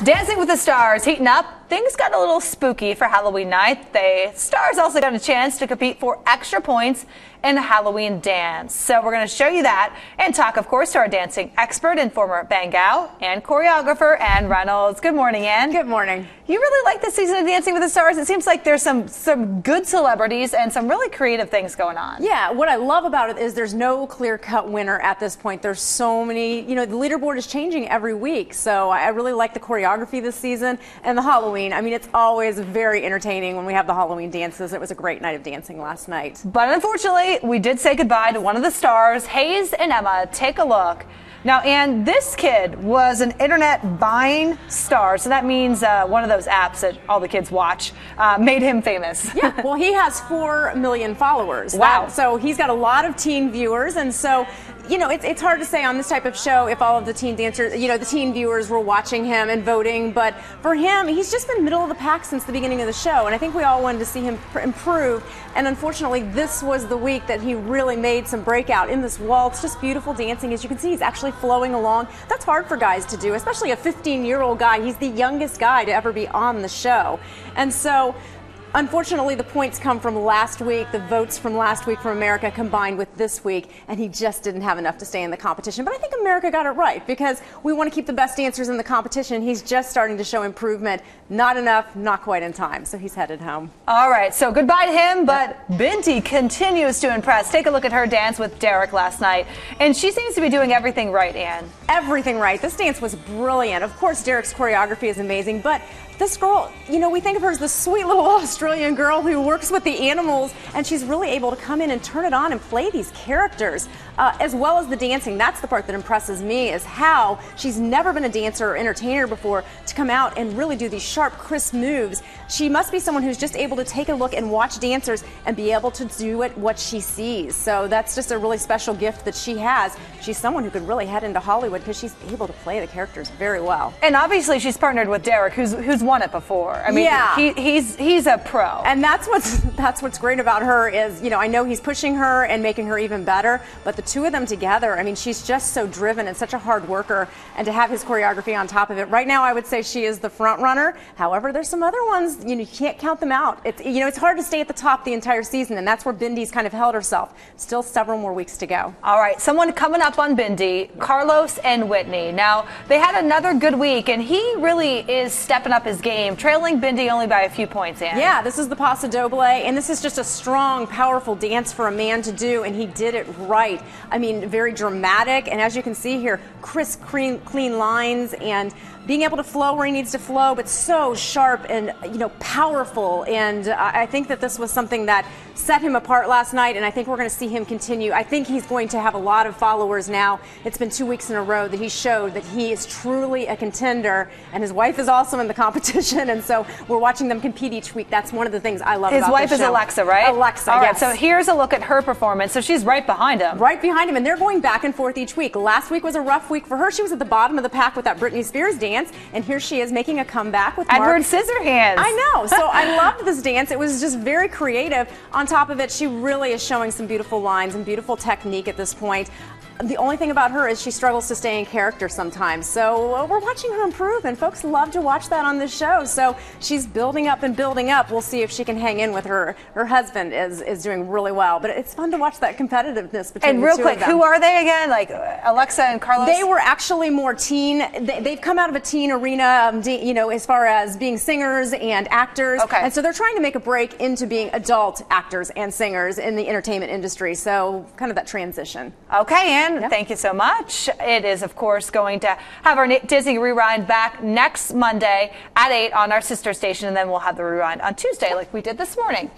Dancing with the Stars heating up. Things got a little spooky for Halloween night. The Stars also got a chance to compete for extra points in a Halloween dance. So we're going to show you that and talk, of course, to our dancing expert and former Bangow and choreographer, Ann Reynolds. Good morning, Ann. Good morning. You really like this season of Dancing with the Stars. It seems like there's some good celebrities and some really creative things going on. Yeah, what I love about it is there's no clear-cut winner at this point. There's so many, the leaderboard is changing every week. So I really like the choreography this season and the Halloween. I mean, it's always very entertaining when we have the Halloween dances. It was a great night of dancing last night. But unfortunately, we did say goodbye to one of the stars, Hayes and Emma. Take a look. Now, Ann, this kid was an internet Vine star, so that means one of those apps that all the kids watch made him famous. Yeah, well, he has 4 million followers. Wow. So he's got a lot of teen viewers, and so, it's hard to say on this type of show if all of the teen dancers, the teen viewers were watching him and voting, but for him, he's just been middle of the pack since the beginning of the show, and I think we all wanted to see him improve, and unfortunately, this was the week that he really made some breakout in this waltz. Just beautiful dancing. As you can see, he's actually flowing along. That's hard for guys to do, especially a 15-year-old guy. He's the youngest guy to ever be on the show. And so, unfortunately, the points come from last week, the votes from last week from America combined with this week, and he just didn't have enough to stay in the competition. But I think America got it right because we want to keep the best dancers in the competition. He's just starting to show improvement. Not enough, not quite in time, so he's headed home. All right, so goodbye to him, but Bindi continues to impress. Take a look at her dance with Derek last night, and she seems to be doing everything right, Ann. Everything right. This dance was brilliant. Of course, Derek's choreography is amazing, but this girl, we think of her as this sweet little Australian girl who works with the animals, and she's really able to come in and turn it on and play these characters, as well as the dancing. That's the part that impresses me, is how she's never been a dancer or entertainer before to come out and really do these sharp, crisp moves. She must be someone who's just able to take a look and watch dancers and be able to do what she sees. So that's just a really special gift that she has. She's someone who could really head into Hollywood because she's able to play the characters very well. And obviously she's partnered with Derek, who's won it before. I mean, yeah. He's a pro. And that's what's great about her is, I know he's pushing her and making her even better, but the two of them together, I mean, she's just so driven and such a hard worker, and to have his choreography on top of it. Right now, I would say she is the front runner. However, there's some other ones, you can't count them out. It's hard to stay at the top the entire season, and that's where Bindi's kind of held herself. Still several more weeks to go. All right, someone coming up on Bindi, Carlos and Whitney. Now, they had another good week, and he really is stepping up his game, trailing Bindi only by a few points, Ann. Yeah, this is the Paso Doble, and this is just a strong, powerful dance for a man to do, and he did it right. I mean, very dramatic, and as you can see here, crisp, clean lines, and being able to flow where he needs to flow, but so sharp and, powerful. And I think that this was something that set him apart last night, and I think we're going to see him continue. I think he's going to have a lot of followers now. It's been 2 weeks in a row that he showed that he is truly a contender, and his wife is also in the competition, and so we're watching them compete each week. That's one of the things I love about this show. His wife is Alexa, right? Alexa, All right, yes. so here's a look at her performance. So she's right behind him. Right behind him, and they're going back and forth each week. Last week was a rough week for her. She was at the bottom of the pack with that Britney Spears dance, and here she is making a comeback with Mark. I've heard Scissor-hands. I know, so I loved this dance. It was just very creative. On top of it, she really is showing some beautiful lines and beautiful technique at this point. The only thing about her is she struggles to stay in character sometimes. So we're watching her improve, and folks love to watch that on this show. So she's building up and building up. We'll see if she can hang in with her. Her husband is doing really well. But it's fun to watch that competitiveness between the two of them. And real quick, who are they again? Like Alexa and Carlos? They were actually more teen. They've come out of a teen arena, as far as being singers and actors. Okay. And so they're trying to make a break into being adult actors and singers in the entertainment industry. So kind of that transition. Okay, Ann. Thank you so much. It is, of course, going to have our Disney Rewind back next Monday at 8 on our sister station, and then we'll have the rewind on Tuesday like we did this morning.